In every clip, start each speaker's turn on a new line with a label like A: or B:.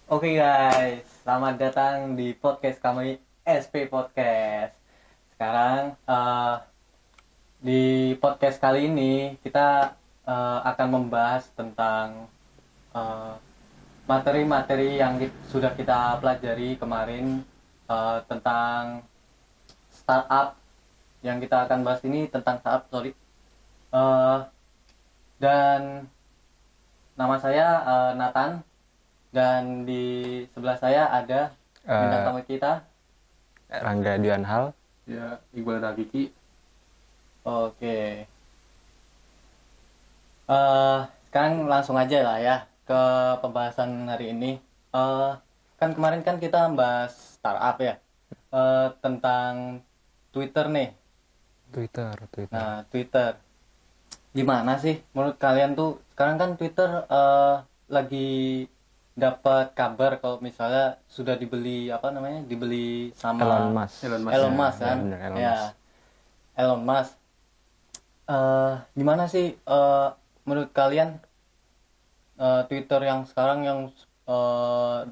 A: Oke guys, selamat datang di podcast kami SP Podcast. Sekarang di podcast kali ini kita akan membahas tentang eh, materi-materi yang sudah kita pelajari kemarin tentang startup. Yang kita akan bahas ini tentang startup, sorry. Eh, dan nama saya Nathan. Dan di sebelah saya ada bintang tamu kita.
B: Rangga Dianhal.
C: Ya, Iqbal Rafiki.
A: Oke. Sekarang langsung aja lah ya ke pembahasan hari ini. Kan kemarin kan kita bahas startup ya. Tentang Twitter nih.
B: Twitter.
A: Nah, Twitter. Gimana sih menurut kalian tuh? Sekarang kan Twitter lagi dapat kabar kalau misalnya sudah dibeli dibeli sama
B: Elon Musk.
A: Elon Musk kan?
B: Ya, bener, Elon
A: Ya,
B: Musk.
A: Elon Musk. Gimana sih menurut kalian Twitter yang sekarang yang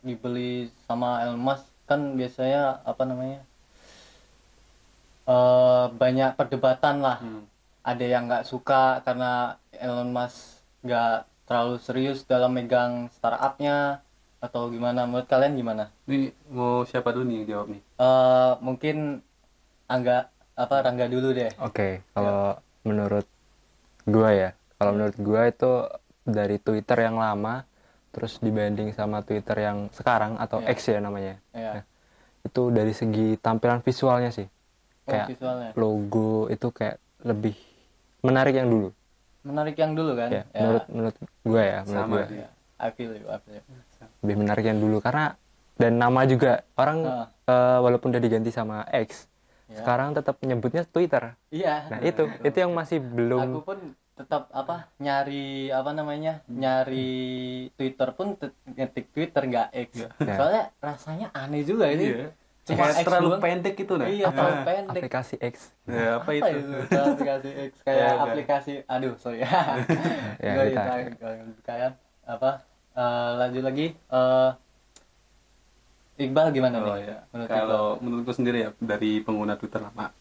A: dibeli sama Elon Musk kan biasanya banyak perdebatan lah. Ada yang nggak suka karena Elon Musk nggak terlalu serius dalam megang startupnya atau gimana? Menurut kalian gimana?
C: Ini mau siapa dulu nih jawab nih?
A: Mungkin Rangga dulu deh.
B: Oke, kalau menurut gua itu dari Twitter yang lama terus dibanding sama Twitter yang sekarang atau X ya namanya.
A: Iya.
B: Nah, itu dari segi tampilan visualnya sih. Kayak
A: Visualnya.
B: logo itu kayak lebih menarik yang dulu.
A: Menarik yang dulu kan?
B: Ya, menurut gua ya, menurut
C: Sama
B: gua.
C: sih.
A: Ya. I feel you.
B: Lebih menarik yang dulu karena dan nama juga orang walaupun udah diganti sama X, sekarang tetap nyebutnya Twitter.
A: Iya.
B: Nah, itu yang masih belum.
A: Aku pun tetap nyari nyari Twitter pun ngetik Twitter nggak X.
B: Ya.
A: Soalnya rasanya aneh juga ini.
C: Iya.
A: Cuma
C: Kayak
A: X
C: terlalu
A: doang.
C: pendek itu nah.
A: Iya, terlalu pendek.
B: Aplikasi X.
C: Ya, apa itu?
A: Aplikasi X kayak
C: Ya, udah.
A: aplikasi sorry
B: Ya,
A: Nggak,
B: kita
A: kayak lanjut lagi. Iqbal gimana
C: Oh
A: nih
C: ya.
A: menurut
C: Kalau menurutku sendiri ya dari pengguna Twitter lama.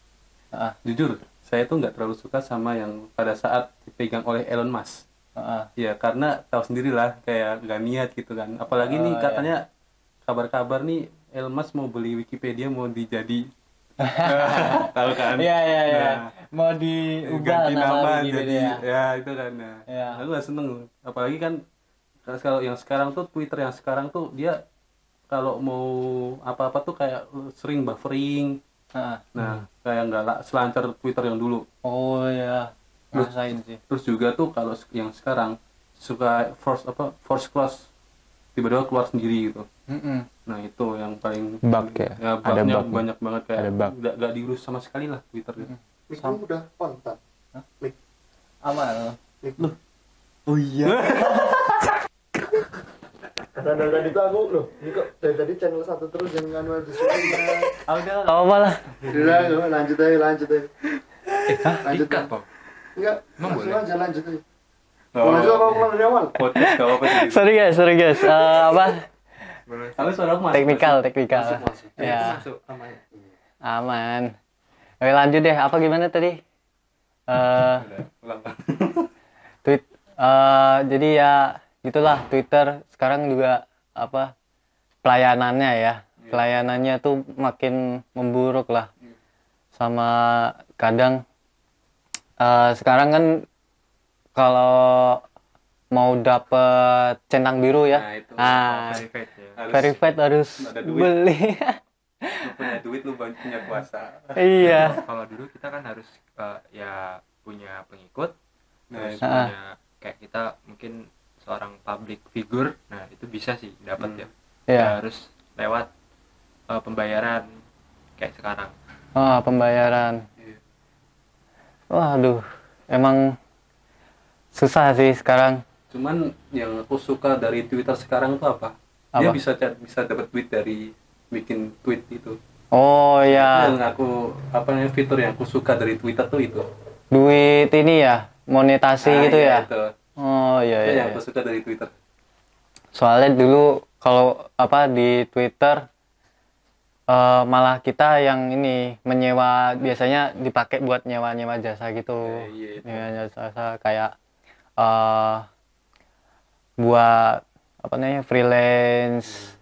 A: Ah.
C: Jujur, saya tuh nggak terlalu suka sama yang pada saat dipegang oleh Elon Musk. Ya karena tahu sendirilah kayak nggak niat gitu kan. Apalagi nih katanya kabar-kabar nih Elon Musk mau beli Wikipedia mau dijadi tahu kan?
A: Iya.
C: Nah,
A: Mau diubah
C: ganti
A: nama
C: nama
A: Wikipedia.
C: jadi ya itu kan. Nah,
A: Ya.
C: aku nggak seneng. Apalagi kan kalau yang sekarang tuh Twitter yang sekarang tuh dia kalau mau apa-apa tuh kayak sering buffering. Nah, kayak nggak selancar Twitter yang dulu.
A: Oh ya, rasain sih.
C: Terus juga tuh kalau yang sekarang suka force close tiba-tiba keluar sendiri gitu. Nah itu yang paling
B: Bug ya? Ada
C: bugnya
B: bug.
C: banyak banget kayak
B: Ada bug.
C: nggak diurus sama sekali lah Twitter gitu.
D: Mic lu udah on, Tan? Mic.
A: Aman.
D: Lu.
A: Oh iya.
D: Karena dari tadi tuh aku loh, ini kok dari tadi channel 1 terus yang nganu aja suaranya.
A: Udah, enggak apa-apa lah.
D: Udah, lanjut aja. Lanjut
C: Ikat
D: aja.
C: kok.
D: Enggak,
C: Emang
D: langsung
C: boleh?
D: aja lanjut aja. Mau lanjut apa ulang dari awal?
C: Podcast gak apa-apa sih.
A: Sorry guys.
C: Tapi suara aku masuk.
A: Teknikal.
D: Masuk.
A: Ya,
C: Masuk. Namanya.
A: aman. Oke, lanjut deh. Apa gimana tadi?
C: Udah, ulang.
A: Jadi ya gitulah Twitter sekarang juga pelayanannya ya. Pelayanannya tuh makin memburuk lah. Sama kadang sekarang kan kalau mau dapet centang biru ya.
C: Nah, itu.
B: Verified ya.
A: Verified harus
C: ada duit.
A: beli.
C: Lu punya duit, lu punya kuasa.
A: Iya.
B: Kalau dulu kita kan harus ya punya pengikut,
C: Nah,
B: terus
C: itu.
B: punya kayak kita mungkin seorang public figure, nah itu bisa sih dapat ya.
A: Iya.
B: Ya harus lewat pembayaran kayak sekarang.
A: Pembayaran.
C: Iya.
A: Waduh, emang susah sih sekarang.
C: Cuman yang aku suka dari Twitter sekarang tuh apa? Dia
A: Apa?
C: bisa dapat duit dari bikin tweet itu.
A: Oh ya,
C: Yang aku fitur yang aku suka dari Twitter tuh itu.
A: duit ini ya, monetasi gitu
C: iya,
A: ya.
C: Itu.
A: Oh iya
C: Itu
A: iya.
C: yang aku suka dari Twitter.
A: Soalnya dulu kalau apa di Twitter malah kita yang ini menyewa, biasanya dipakai buat nyewa jasa gitu. Nyewa jasa kayak buat apa namanya freelance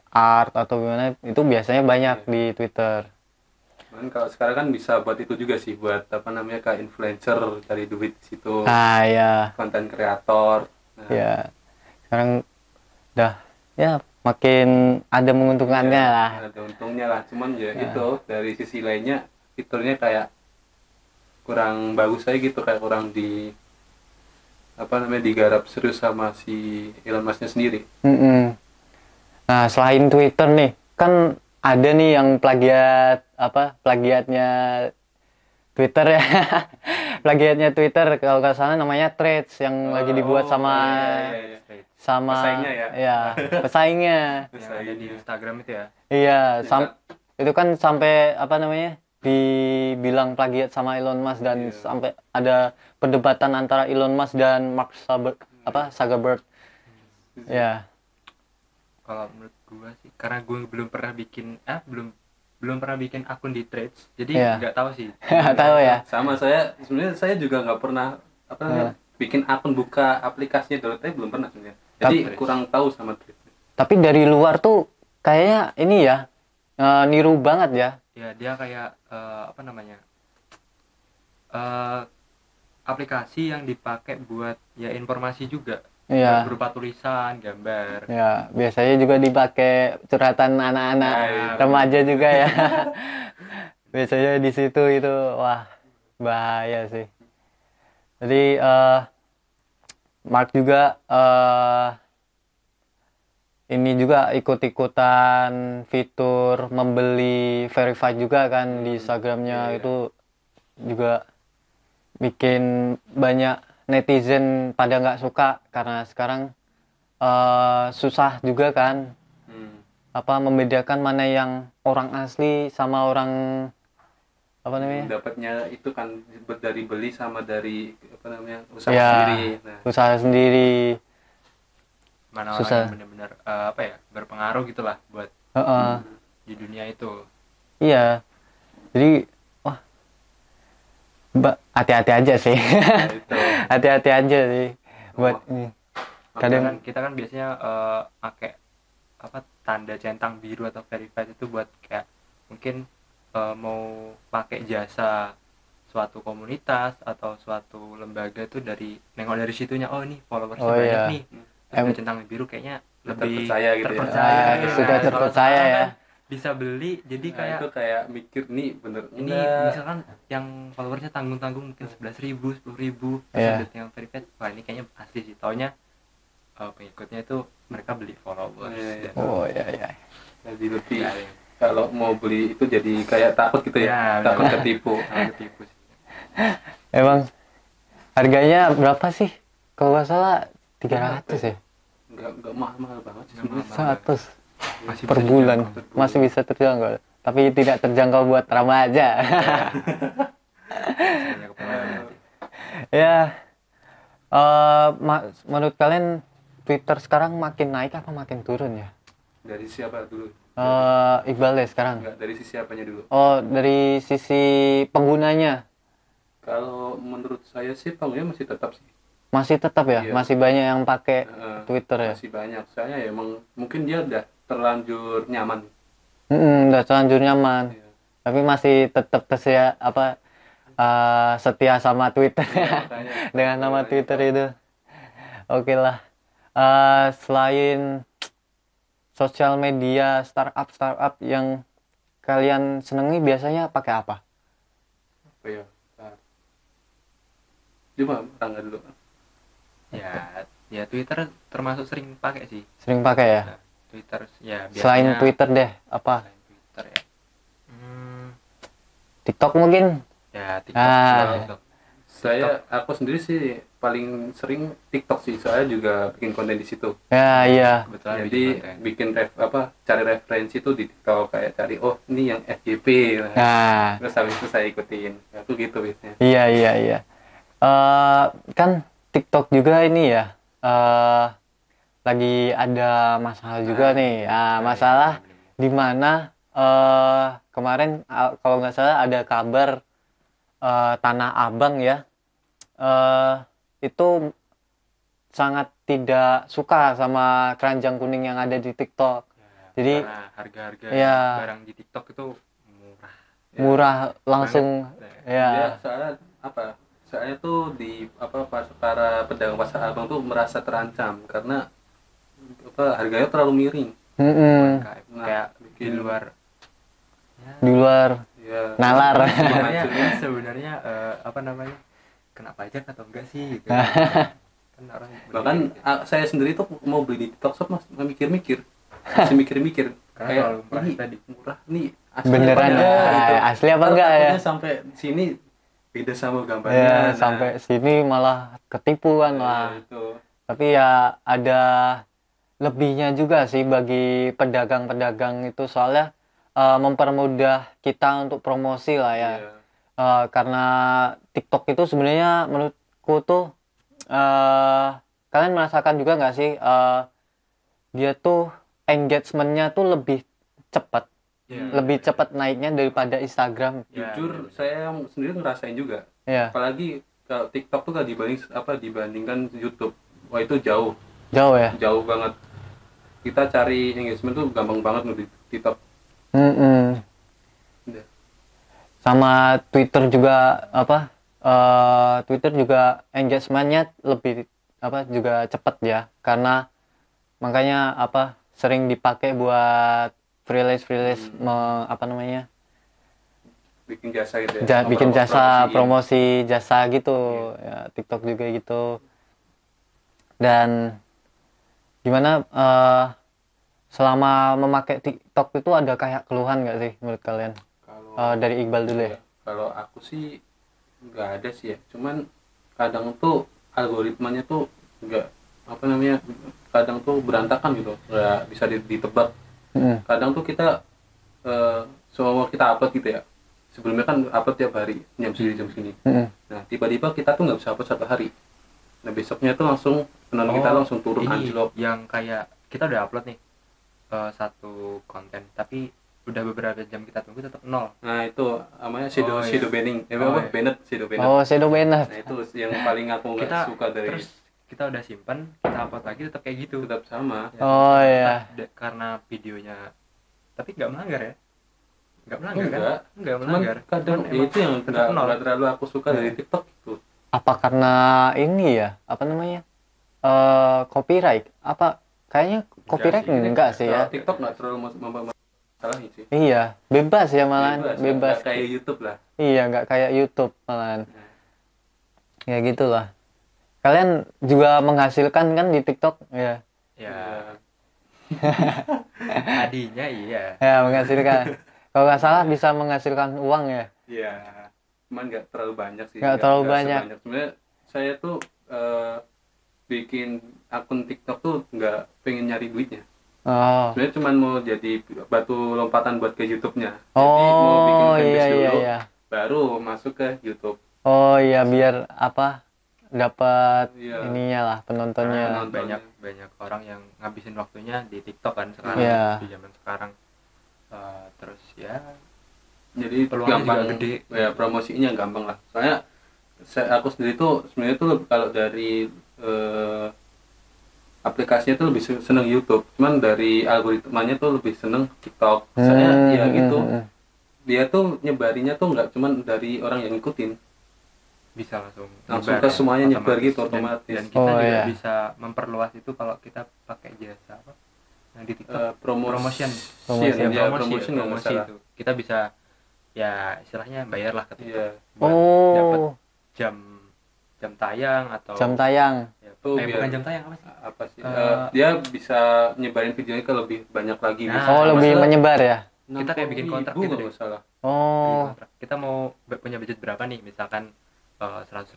A: art atau gimana, itu biasanya banyak di Twitter.
C: Cuman kalau sekarang kan bisa buat itu juga sih, buat apa namanya, kayak influencer, cari duit di situ.
A: Ya.
C: Konten kreator. Nah.
A: Ya. Sekarang udah ya makin ada menguntungkannya lah.
C: Ada untungnya lah, cuman ya itu dari sisi lainnya fiturnya kayak kurang bagus aja gitu, kayak kurang di apa namanya, digarap serius sama si Elon Musk-nya sendiri.
A: Nah, selain Twitter nih, kan ada nih yang plagiatnya Twitter ya. Plagiatnya Twitter kalau nggak salah namanya Threads yang lagi dibuat sama
C: pesaingnya
A: ya pesaingnya.
B: Yang ada di Instagram itu ya.
A: Iya, itu kan sampai apa namanya, dibilang plagiat sama Elon Musk, dan sampai ada perdebatan antara Elon Musk dan Mark Zuckerberg. Ya.
B: Kalau menurut gua sih, karena gua belum pernah bikin akun di Threads, jadi nggak tahu sih.
A: Tahu ya.
C: Sama sebenarnya saya juga nggak pernah bikin akun, buka aplikasinya dulu, tapi belum pernah sebenarnya. Jadi kurang tahu sama Threads.
A: Tapi dari luar tuh kayaknya ini ya niru banget ya.
B: Ya dia kayak apa namanya, aplikasi yang dipakai buat ya informasi juga.
A: Iya.
B: Berupa tulisan, gambar.
A: Ya, biasanya juga dipakai curhatan anak-anak remaja juga ya. Biasanya di situ itu, wah bahaya sih. Jadi Mark juga ini juga ikut-ikutan fitur membeli verified juga kan di Instagramnya. Itu juga bikin banyak netizen pada nggak suka, karena sekarang susah juga kan membedakan mana yang orang asli sama orang apa namanya,
C: dapatnya itu kan dari beli sama dari apa namanya, usaha sendiri.
A: Usaha sendiri.
B: Mana
A: susah.
B: Orang yang benar-benar berpengaruh gitulah buat di dunia itu. Iya,
A: jadi hati-hati aja sih. Hati-hati aja sih buat ini.
B: Kadang kita kan biasanya pakai tanda centang biru atau verified itu buat kayak mungkin mau pakai jasa suatu komunitas atau suatu lembaga itu, dari nengok dari situnya, oh ini followersnya banyak nih, tanda centang biru kayaknya lebih terpercaya
C: gitu.
A: Sudah terpercaya ya.
B: Bisa beli, jadi kayak
C: itu kayak mikir nih bener
B: ini misalkan yang followersnya tanggung-tanggung mungkin 11.000, 10.000, terus yang verified, wah ini kayaknya asli sih, taunya pengikutnya itu mereka beli followers.
A: Iya.
C: Jadi lebih kalau mau beli itu jadi kayak takut gitu ya, takut ketipu.
B: Sih.
A: Emang harganya berapa sih? Kalau nggak salah 300 ya?
C: Enggak mahal banget sih,
A: 100 per bulan. Masih bisa terjangkau, tapi tidak terjangkau buat remaja. Ya, menurut kalian Twitter sekarang makin naik apa makin turun ya?
C: Dari siapa dulu?
A: Iqbal ya sekarang?
C: Enggak, dari sisi apanya dulu?
A: Oh, dari sisi penggunanya.
C: Kalau menurut saya sih penggunanya masih tetap sih.
A: Masih tetap ya? Iya. Masih banyak yang pakai Twitter ya?
C: Masih banyak. Soalnya ya emang mungkin dia udah terlanjur nyaman.
A: Udah terlanjur nyaman. Iya. Tapi masih tetap setia sama Twitter ya, dengan nama Twitter itu. Oke lah. Selain sosial media startup yang kalian senengi biasanya pakai apa?
C: Apa ya? Coba Rangga dulu.
B: Ya Twitter termasuk sering pakai sih.
A: Sering pakai ya?
B: Nah, Twitter ya biasanya.
A: Selain Twitter deh, apa?
B: Selain Twitter ya.
A: TikTok mungkin?
B: Ya, TikTok.
C: Aku sendiri sih paling sering TikTok sih, soalnya juga bikin konten di situ.
A: Ya, iya.
C: Kebetulan jadi bikin cari referensi tuh di TikTok, kayak cari ini yang FYP. Nah. Terus habis itu saya ikutin. Aku gitu biasanya.
A: Iya. Kan TikTok juga ini ya lagi ada masalah juga nih. Masalah di mana kemarin kalau nggak salah ada kabar Tanah Abang ya, itu sangat tidak suka sama keranjang kuning yang ada di TikTok. Jadi
B: karena harga-harga
A: ya,
B: barang di TikTok itu
A: murah langsung
C: ya. Soalnya apa? Soalnya tuh di para pedagang pasar Abang tuh merasa terancam karena harganya terlalu miring.
B: Kayak di luar
C: ya,
A: nalar.
B: sebenarnya apa namanya, kena pajak atau enggak sih gitu. Kan orang
C: bahkan saya sendiri tuh mau beli di TikTok Shop mas mikir-mikir, masih mikir-mikir kayak ini murah nih asli
A: beneran
C: apa enggak, gitu.
A: Asli apa enggak ya,
C: sampai sini beda sama gambarnya
A: sampai sini malah ketipuan lah
C: itu.
A: Tapi ya ada lebihnya juga sih bagi pedagang-pedagang itu, soalnya mempermudah kita untuk promosi lah ya. Karena TikTok itu sebenarnya menurutku tuh kalian merasakan juga nggak sih, dia tuh engagementnya tuh lebih cepat, lebih cepat naiknya daripada Instagram.
C: Jujur saya sendiri ngerasain juga. Apalagi kalau TikTok tuh kan dibandingkan YouTube, wah itu jauh ya, jauh banget. Kita cari engagement tuh gampang banget di TikTok.
A: Sama Twitter juga Twitter juga engagementnya lebih juga cepat ya, karena makanya sering dipakai buat freelance
C: bikin jasa gitu ya,
A: bikin jasa promosi jasa gitu ya. TikTok juga gitu. Dan gimana selama memakai TikTok itu ada kayak keluhan nggak sih menurut kalian? Dari Iqbal dulu ya.
C: Kalau aku sih nggak ada sih ya, cuman kadang tuh algoritmanya tuh nggak kadang tuh berantakan gitu, nggak bisa ditebak. Kadang tuh kita semua kita upload gitu ya, sebelumnya kan upload tiap hari jam segini. Nah tiba-tiba kita tuh nggak bisa upload satu hari, nah besoknya tuh langsung penonton kita langsung turun anjlok.
B: Yang kayak kita udah upload nih satu konten, tapi udah beberapa jam kita tunggu tetap nol.
C: Nah itu namanya shadow banning. Shadow banned.
A: Shadow banned.
C: Nah itu yang paling aku nggak suka dari.
B: Terus kita udah simpan, kita upload lagi tetap kayak gitu.
C: Tetap sama.
A: Ya.
B: Karena videonya, tapi nggak melanggar ya? Nggak melanggar kan? Nggak
C: melanggar. Kadang itu yang nggak terlalu aku suka dari TikTok itu.
A: Apa karena ini ya? Copyright? Kayaknya copyright enggak sih ya?
C: TikTok nggak terlalu masalah sih.
A: Iya, bebas ya malahan, bebas.
C: Nggak kayak YouTube lah.
A: Iya, nggak kayak YouTube malahan. Ya gitulah. Kalian juga menghasilkan kan di TikTok ya?
B: Ya. Tadinya iya.
A: Ya menghasilkan. Kalau nggak salah bisa menghasilkan uang ya?
C: Iya. Cuman nggak terlalu banyak sih.
A: Nggak terlalu banyak.
C: Sebenarnya saya tuh bikin akun TikTok tuh nggak pengen nyari duitnya. Sebenarnya cuma mau jadi batu lompatan buat ke YouTube-nya. Jadi mau bikin fanbase dulu, baru masuk ke YouTube.
A: Biar dapat ininya lah, penontonnya.
B: Banyak orang yang ngabisin waktunya di TikTok kan sekarang, di zaman sekarang. Terus ya
C: jadi gampang gede ya, promosinya gampang lah. Soalnya aku sendiri tuh sebenarnya tuh kalau dari aplikasinya tuh lebih seneng YouTube, cuman dari algoritmanya tuh lebih seneng TikTok. Soalnya ya gitu, dia tuh nyebarinya tuh nggak cuman dari orang yang ngikutin,
B: bisa
C: langsung ke semuanya nyebar gitu otomatis.
B: Dan kita juga bisa memperluas itu kalau kita pakai jasa yang di TikTok, promotion itu kita bisa ya istilahnya bayar lah ke TikTok buat dapat jam tayang atau
A: jam tayang.
B: Bukan jam tayang apa sih?
C: Dia bisa nyebarin videonya ke lebih banyak lagi.
A: Lebih menyebar ya.
B: Kita kayak bikin kontrak gitu deh. Kita mau punya budget berapa nih, misalkan 100.000,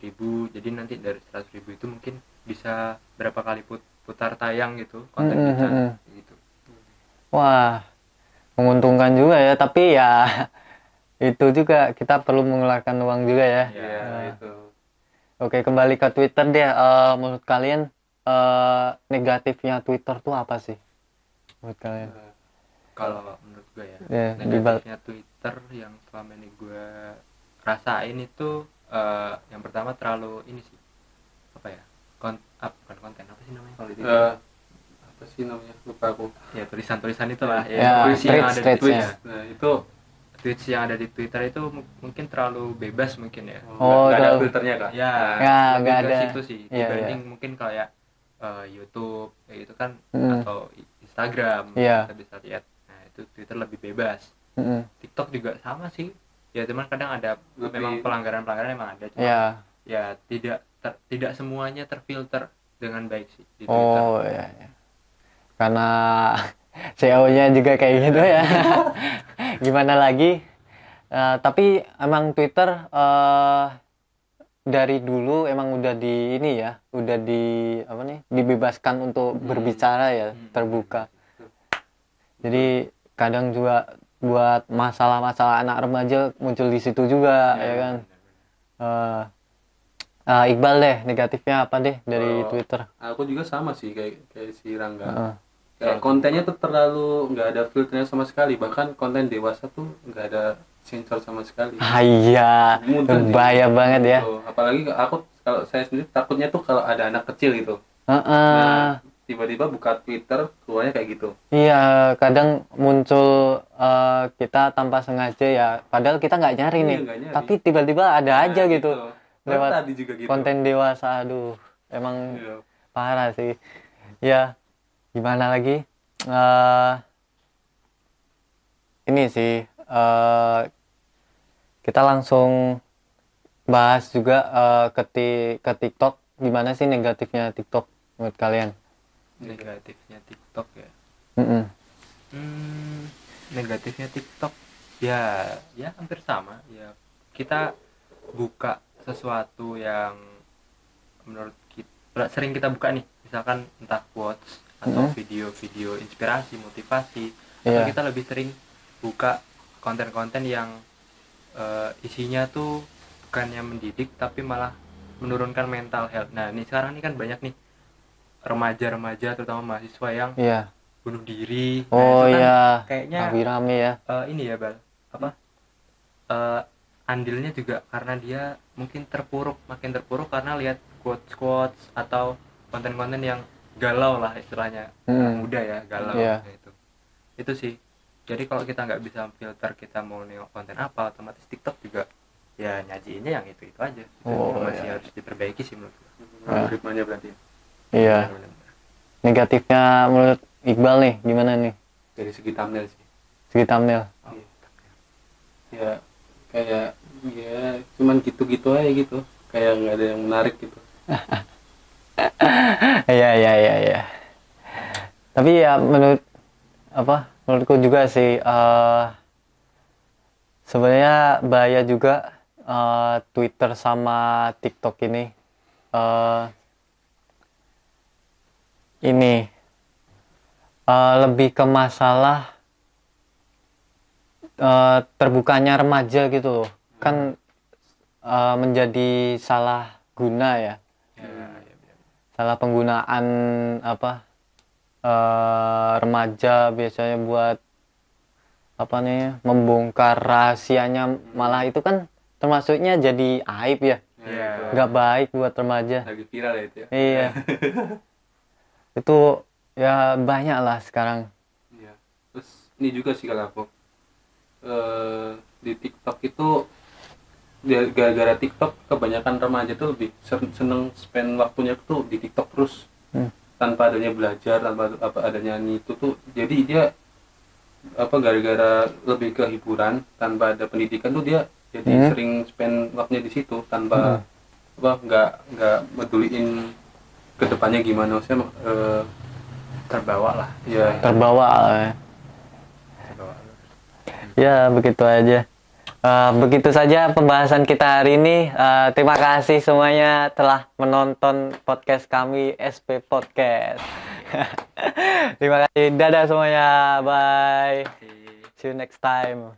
B: jadi nanti dari 100.000 itu mungkin bisa berapa kali putar tayang gitu konten kita gitu.
A: Wah, menguntungkan juga ya, tapi ya itu juga kita perlu mengeluarkan uang juga ya.
C: Iya, itu.
A: Oke, kembali ke Twitter deh. Menurut kalian negatifnya Twitter tuh apa sih buat kalian?
B: Kalau menurut gue ya,
A: Ya,
B: negatifnya Twitter yang selama ini gue rasain itu yang pertama terlalu ini sih, apa ya, bukan konten, apa sih namanya kalau di Twitter?
C: Apa sih namanya, lupa aku.
B: Ya tulisan-tulisan itulah
A: Ya,
B: tweets yang ada di Twitter.
A: tweets.
C: Nah itu
B: Tweets yang ada di Twitter itu mungkin terlalu bebas mungkin ya.
C: nggak ada
A: terlalu-
C: filternya kak.
B: Ya,
A: Ya,
B: lebih
A: nggak
B: ke
A: ada.
B: situ sih
A: Iya,
B: dibanding mungkin kayak YouTube kayak gitu kan,
A: Mm.
B: atau Instagram
A: Iya.
B: kita bisa lihat. Nah itu Twitter lebih bebas.
A: Mm-mm.
B: TikTok juga sama sih. Ya cuman kadang ada memang
C: Lebih-
B: pelanggaran emang ada. Cuma
A: Ya.
B: ya tidak semuanya terfilter dengan baik sih di Twitter.
A: Oh ya, ya. Karena CEO-nya juga kayak gitu ya. Gimana lagi? Tapi emang Twitter dari dulu emang udah di ini ya, udah di apa nih, dibebaskan untuk berbicara ya, terbuka. Jadi kadang juga buat masalah-masalah anak remaja muncul di situ juga, ya kan. Iqbal deh, negatifnya apa deh dari
C: Kalau
A: Twitter?
C: aku juga sama sih kayak si Rangga.
A: Heeh.
C: Kayak kontennya tuh terlalu nggak ada filternya sama sekali, bahkan konten dewasa tuh nggak ada sensor sama sekali.
A: Iya,
C: Muncul sih.
A: bahaya banget ya.
C: Gitu. Apalagi aku, kalau saya sendiri takutnya tuh kalau ada anak kecil gitu.
A: Heeh.
C: Nah, tiba-tiba buka Twitter keluarnya kayak gitu.
A: Iya, kadang muncul kita tanpa sengaja ya. Padahal kita nggak nyari
C: Iya,
A: nih.
C: nggak nyari.
A: Tapi tiba-tiba ada
C: Nah,
A: aja gitu.
C: Baru
A: Lewat
C: tadi juga gitu.
A: konten dewasa. Aduh, emang
C: Iya.
A: parah sih. Ya, gimana lagi? Ini sih, kita langsung bahas juga ke TikTok. Gimana sih negatifnya TikTok menurut kalian?
B: Negatifnya TikTok ya.
A: Mm-mm.
B: Negatifnya TikTok ya hampir sama ya, kita buka sesuatu yang menurut kita sering kita buka nih, misalkan entah quotes atau video-video inspirasi motivasi, atau
A: Iya.
B: kita lebih sering buka konten-konten yang isinya tuh bukannya mendidik tapi malah menurunkan mental health. Nah ini sekarang ini kan banyak nih remaja-remaja terutama mahasiswa yang
A: Iya.
B: bunuh diri.
A: Oh
B: itu kan
A: iya,
B: kayaknya
A: lagi rame ya.
B: ini ya Bal, apa andilnya juga karena dia mungkin makin terpuruk karena lihat quotes atau konten-konten yang galau lah istilahnya, anak muda ya galau.
A: Iya.
B: Itu sih. Jadi kalau kita nggak bisa filter kita mau nengok konten apa, otomatis TikTok juga ya nyajiinnya yang itu aja. Itu masih harus diperbaiki sih menurut gue.
C: Algoritmanya berarti.
A: Iya. Negatifnya menurut Iqbal nih, gimana nih?
C: Dari segi thumbnail sih.
A: Segi thumbnail.
C: Ya kayak ya cuman gitu-gitu aja gitu, kayak nggak ada yang menarik gitu.
A: Iya. Tapi ya menurutku juga sih sebenarnya bahaya juga Twitter sama TikTok ini. Lebih ke masalah terbukanya remaja gitu loh. Kan menjadi salah guna ya. Salah penggunaan remaja biasanya buat membongkar rahasianya, malah itu kan termasuknya jadi aib ya. Nggak baik buat remaja.
C: Lagi viral ya itu ya.
A: Iya. Itu ya banyak lah sekarang.
C: Iya. Terus ini juga sih kalau aku di TikTok itu gara-gara TikTok kebanyakan remaja tuh lebih seneng spend waktunya tuh di TikTok terus, tanpa adanya belajar, tanpa adanya itu tuh, jadi dia gara-gara lebih ke hiburan tanpa ada pendidikan tuh dia jadi sering spend waktunya di situ tanpa nggak meduliin kedepannya gimana, maksudnya
B: Terbawa lah.
C: ya
A: Terbawa. Ya begitu aja. Begitu saja pembahasan kita hari ini. Terima kasih semuanya telah menonton podcast kami, SP Podcast. Terima kasih. Dadah semuanya. Bye. See you next time.